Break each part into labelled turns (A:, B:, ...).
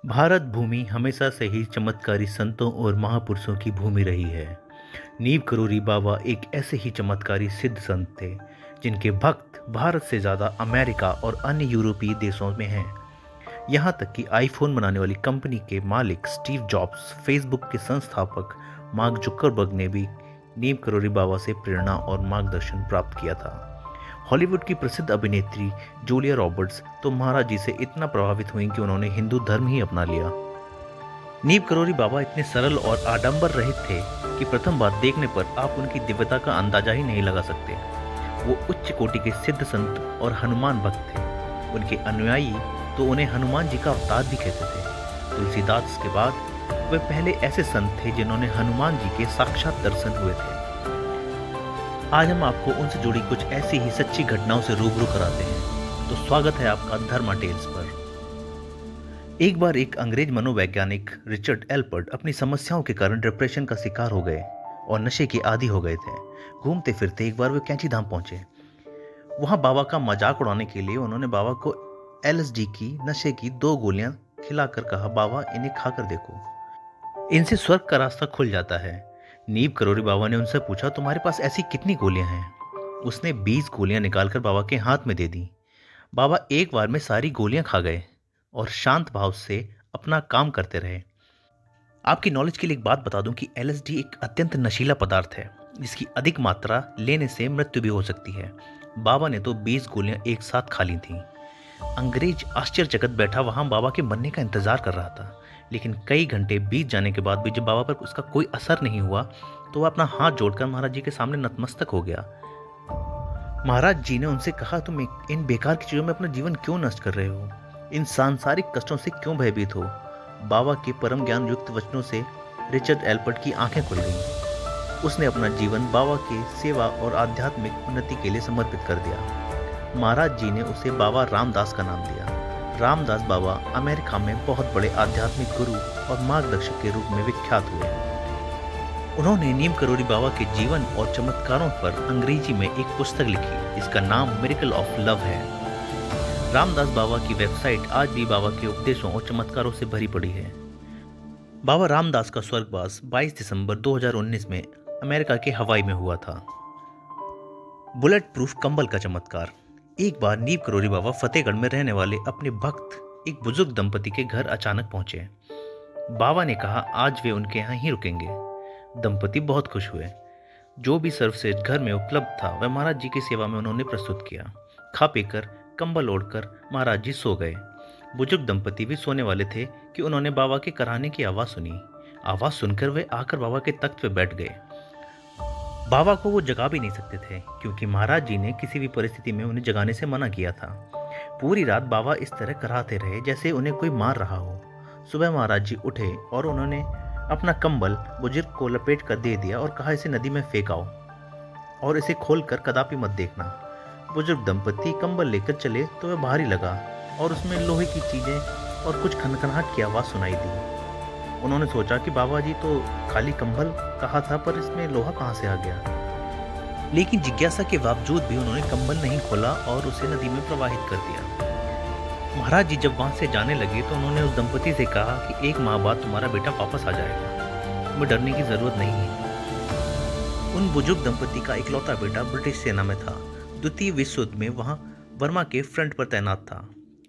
A: भारत भूमि हमेशा से ही चमत्कारी संतों और महापुरुषों की भूमि रही है। नीव करोरी बाबा एक ऐसे ही चमत्कारी सिद्ध संत थे जिनके भक्त भारत से ज़्यादा अमेरिका और अन्य यूरोपीय देशों में हैं। यहाँ तक कि आईफोन बनाने वाली कंपनी के मालिक स्टीव जॉब्स, फेसबुक के संस्थापक मार्क जुकरबर्ग ने भी नीव करोरी बाबा से प्रेरणा और मार्गदर्शन प्राप्त किया था। हॉलीवुड की प्रसिद्ध अभिनेत्री जूलिया रॉबर्ट्स तो महाराज जी से इतना प्रभावित हुई कि उन्होंने हिंदू धर्म ही अपना लिया। नीव करोरी बाबा इतने सरल और आडंबर रहित थे कि प्रथम बार देखने पर आप उनकी दिव्यता का अंदाजा ही नहीं लगा सकते। वो उच्च कोटि के सिद्ध संत और हनुमान भक्त थे। उनके अनुयायी तो उन्हें हनुमान जी का अवतार भी कहते थे। तुलसीदास के बाद वे पहले ऐसे संत थे जिन्होंने हनुमान जी के साक्षात दर्शन हुए थे। आज हम आपको उनसे जुड़ी कुछ ऐसी ही सच्ची घटनाओं से रूबरू कराते हैं। तो स्वागत है आपका धर्मा टेल्स पर। एक बार एक अंग्रेज मनोवैज्ञानिक रिचर्ड एल्पर्ट अपनी समस्याओं के कारण डिप्रेशन का शिकार हो गए और नशे के आदी हो गए थे। घूमते फिरते एक बार वे कैंची धाम पहुंचे। वहां बाबा का मजाक उड़ाने के लिए उन्होंने बाबा को LSD की नशे की 2 गोलियां खिलाकर कहा, बाबा इन्हें खाकर देखो, इनसे स्वर्ग का रास्ता खुल जाता है। नीव करोरी बाबा ने उनसे पूछा, तुम्हारे पास ऐसी कितनी गोलियां हैं? उसने 20 गोलियां निकालकर बाबा के हाथ में दे दी। बाबा एक बार में सारी गोलियां खा गए और शांत भाव से अपना काम करते रहे। आपकी नॉलेज के लिए एक बात बता दूं कि LSD एक अत्यंत नशीला पदार्थ है जिसकी अधिक मात्रा लेने से मृत्यु भी हो सकती है। बाबा ने तो 20 गोलियां एक साथ खा ली थीं। अंग्रेज आश्चर्यचकित बैठा वहां बाबा के मरने का इंतजार कर रहा था। लेकिन कई घंटे बीत जाने के बाद भी जब बाबा पर उसका कोई असर नहीं हुआ तो वह अपना हाथ जोड़कर महाराज जी के सामने नतमस्तक हो गया। महाराज जी ने उनसे कहा, तुम इन बेकार की चीजों में अपना जीवन क्यों नष्ट कर रहे हो? इन सांसारिक कष्टों से क्यों भयभीत हो? बाबा के परम ज्ञान युक्त वचनों से रिचर्ड एल्पर्ट की आंखें खुल गईं। उसने अपना जीवन बाबा के सेवा और आध्यात्मिक उन्नति के लिए समर्पित कर दिया। महाराज जी ने उसे बाबा रामदास का नाम दिया। रामदास बाबा अमेरिका में बहुत बड़े आध्यात्मिक गुरु और मार्गदर्शक के रूप में विख्यात हुए। उन्होंने नीव करोरी बाबा के जीवन और चमत्कारों पर अंग्रेजी में एक पुस्तक लिखी जिसका नाम मिरेकल ऑफ लव है। रामदास बाबा की वेबसाइट आज भी बाबा के उपदेशों और चमत्कारों से भरी पड़ी है। बाबा रामदास का स्वर्गवास 22 दिसंबर 2019 में अमेरिका के हवाई में हुआ था। बुलेट प्रूफ कंबल का चमत्कार। एक बार नीव करोरी बाबा फतेहगढ़ में रहने वाले अपने भक्त एक बुजुर्ग दंपति के घर अचानक पहुंचे। बाबा ने कहा आज वे उनके यहाँ ही रुकेंगे। दंपति बहुत खुश हुए। जो भी सर्वश्रेष्ठ घर में उपलब्ध था वह महाराज जी की सेवा में उन्होंने प्रस्तुत किया। खा पीकर कंबल ओढ़कर महाराज जी सो गए। बुजुर्ग दंपति भी सोने वाले थे कि उन्होंने बाबा के कराहने की आवाज़ सुनी। आवाज़ सुनकर वे आकर बाबा के तख्त पर बैठ गए। बाबा को वो जगा भी नहीं सकते थे क्योंकि महाराज जी ने किसी भी परिस्थिति में उन्हें जगाने से मना किया था। पूरी रात बाबा इस तरह कराहते रहे जैसे उन्हें कोई मार रहा हो। सुबह महाराज जी उठे और उन्होंने अपना कंबल बुजुर्ग को लपेट कर दे दिया और कहा, इसे नदी में फेंक आओ और इसे खोलकर कदापि मत देखना। बुजुर्ग दंपति कंबल लेकर चले तो वह भारी लगा और उसमें लोहे की चीजें और कुछ खनखनाहट की आवाज़ सुनाई दी। उन्होंने सोचा कि बाबा जी तो खाली कंबल कहा था पर इसमें लोहा कहाँ से आ गया। लेकिन जिज्ञासा के बावजूद भी उन्होंने कंबल नहीं खोला और उसे नदी में प्रवाहित कर दिया। महाराज जी जब वहां से जाने लगे तो उन्होंने उस दंपति से कहा कि 1 माह बाद तुम्हारा बेटा वापस आ जाएगा, तुम्हें डरने की जरूरत नहीं है। उन बुजुर्ग दंपति का इकलौता बेटा ब्रिटिश सेना में था। द्वितीय विश्व युद्ध में वहां बर्मा के फ्रंट पर तैनात था।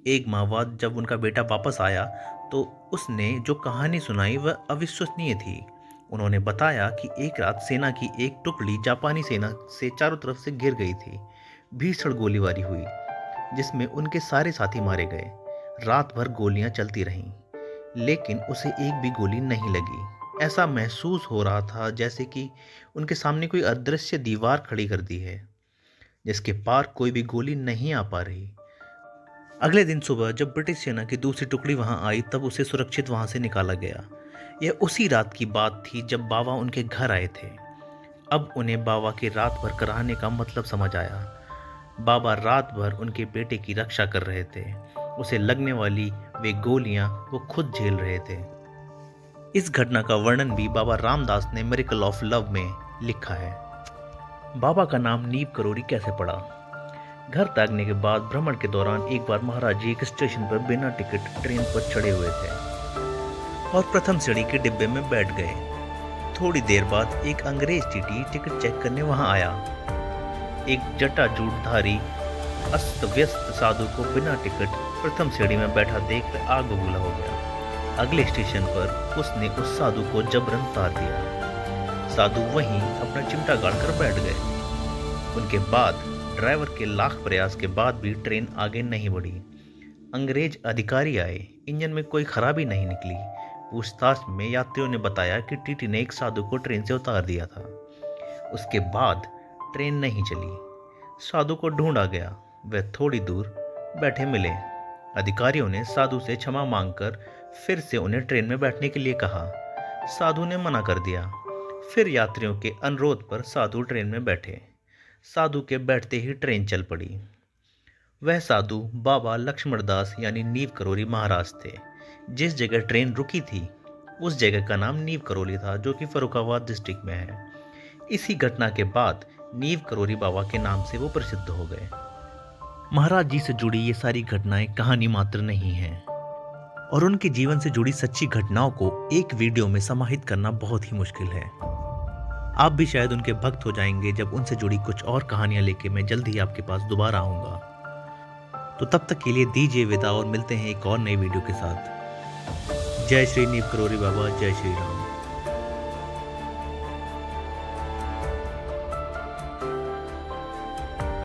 A: 1 माह बाद जब उनका बेटा वापस आया तो उसने जो कहानी सुनाई वह अविश्वसनीय थी। उन्होंने बताया कि एक रात सेना की एक टुकड़ी जापानी सेना से चारों तरफ से घिर गई थी। भीषण गोलीबारी हुई जिसमें उनके सारे साथी मारे गए। रात भर गोलियां चलती रहीं लेकिन उसे एक भी गोली नहीं लगी। ऐसा महसूस हो रहा था जैसे कि उनके सामने कोई अदृश्य दीवार खड़ी कर दी है जिसके पार कोई भी गोली नहीं आ पा रही। अगले दिन सुबह जब ब्रिटिश सेना की दूसरी टुकड़ी वहां आई तब उसे सुरक्षित वहां से निकाला गया। यह उसी रात की बात थी जब बाबा उनके घर आए थे। अब उन्हें बाबा के रात भर कराहने का मतलब समझ आया। बाबा रात भर उनके बेटे की रक्षा कर रहे थे। उसे लगने वाली वे गोलियां वो खुद झेल रहे थे। इस घटना का वर्णन भी बाबा रामदास ने मिरेकल ऑफ लव में लिखा है। बाबा का नाम नीव करोरी कैसे पड़ा? घर त्यागने के बाद भ्रमण के दौरान एक बार महाराज जी एक स्टेशन पर बिना टिकट ट्रेन पर चढ़े हुए थे। और प्रथम श्रेणी के डिब्बे में बैठ गए। थोड़ी देर बाद एक अंग्रेज टीटी टिकट चेक करने वहां आया। एक जटाजूटधारी अस्त व्यस्त साधु को बिना टिकट प्रथम श्रेणी में बैठा देखकर आग बबूला हो गया। अगले स्टेशन पर उसने उस साधु को जबरन उतार दिया। साधु वहीं अपना चिमटा गाड़कर बैठ गए। उनके बाद ड्राइवर के लाख प्रयास के बाद भी ट्रेन आगे नहीं बढ़ी। अंग्रेज अधिकारी आए, इंजन में कोई खराबी नहीं निकली। पूछताछ में यात्रियों ने बताया कि टीटी ने एक साधु को ट्रेन से उतार दिया था। उसके बाद ट्रेन नहीं चली। साधु को ढूंढा गया, वह थोड़ी दूर बैठे मिले। अधिकारियों ने साधु से क्षमा मांगकर फिर से उन्हें ट्रेन में बैठने के लिए कहा। साधु ने मना कर दिया। फिर यात्रियों के अनुरोध पर साधु ट्रेन में बैठे। साधु के बैठते ही ट्रेन चल पड़ी। वह साधु बाबा लक्ष्मणदास यानी नीव करोली महाराज थे। जिस जगह ट्रेन रुकी थी उस जगह का नाम नीव करोली था, जो कि फर्रुखाबाद डिस्ट्रिक्ट में है। इसी घटना के बाद नीव करोली बाबा के नाम से वो प्रसिद्ध हो गए। महाराज जी से जुड़ी ये सारी घटनाएं कहानी मात्र नहीं हैं, और उनके जीवन से जुड़ी सच्ची घटनाओं को एक वीडियो में समाहित करना बहुत ही मुश्किल है। आप भी शायद उनके भक्त हो जाएंगे जब उनसे जुड़ी कुछ और कहानियां लेके मैं जल्द ही आपके पास दोबारा आऊंगा। तो तब तक के लिए दीजिए विदा और मिलते हैं एक और नई वीडियो के साथ। जय श्री नीव करोली बाबा, जय श्री राम।